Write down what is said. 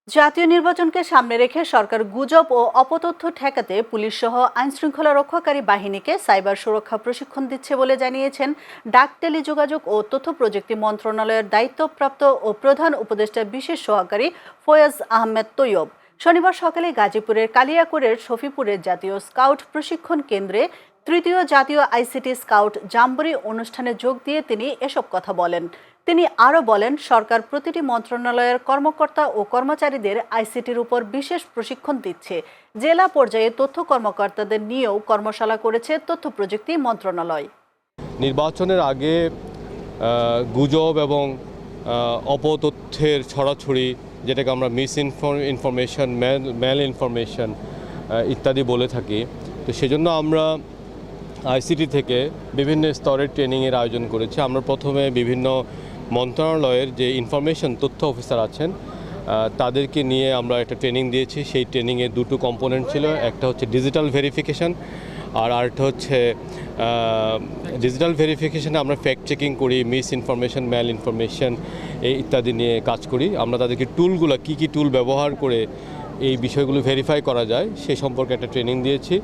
জাতীয় নির্বাচনকে সামনে রেখে সরকার গুজব ও অপতথ্য ঠেকাতে পুলিশ সহ আইনশৃঙ্খলা রক্ষাকারী বাহিনীকে সাইবার সুরক্ষা প্রশিক্ষণ দিচ্ছে বলে জানিয়েছেন ডাক টেলিযোগাযোগ ও তথ্য প্রযুক্তি মন্ত্রণালয়ের দায়িত্বপ্রাপ্ত ও প্রধান উপদেষ্টা বিশেষ সহকারী ফয়াজ আহমেদ তৈয়ব। শনিবার সকালে গাজীপুরের কালিয়াকৈরের শফিপুরের জাতীয় স্কাউট প্রশিক্ষণ কেন্দ্রে তৃতীয় জাতীয় আইসিটি স্কাউট জাম্বরি অনুষ্ঠানে যোগ দিয়ে তিনি এসব কথা বলেন। তিনি আরও বলেন, সরকার প্রতিটি মন্ত্রণালয়ের কর্মকর্তা ও কর্মচারীদের আইসিটির উপর বিশেষ প্রশিক্ষণ দিচ্ছে। জেলা পর্যায়ে তথ্য কর্মকর্তাদের নিয়েও কর্মশালা করেছে তথ্য প্রযুক্তি মন্ত্রণালয়। নির্বাচনের আগে গুজব এবং অপতথ্যের ছড়াছড়ি, যেটাকে আমরা ইনফরমেশন, ম্যাল ইনফরমেশন ইত্যাদি বলে থাকি, তো সেজন্য আমরা আইসিটি থেকে বিভিন্ন স্তরের ট্রেনিংয়ের আয়োজন করেছি। আমরা প্রথমে বিভিন্ন মন্ত্রণালয়ের যে ইনফরমেশন তথ্য অফিসার আছেন তাদেরকে নিয়ে আমরা একটা ট্রেনিং দিয়েছি। সেই ট্রেনিংয়ে দুটো কম্পোনেন্ট ছিল, একটা হচ্ছে ডিজিটাল ভেরিফিকেশন আর আরেকটা হচ্ছে ডিজিটাল ভেরিফিকেশনে আমরা ফ্যাক্ট চেকিং করি, মিস ইনফরমেশন, ম্যাল ইনফরমেশন ইত্যাদি নিয়ে কাজ করি। আমরা তাদেরকে টুলগুলো কী কী টুল ব্যবহার করে এই বিষয়গুলো ভেরিফাই করা যায় সেই সম্পর্কে একটা ট্রেনিং দিয়েছি।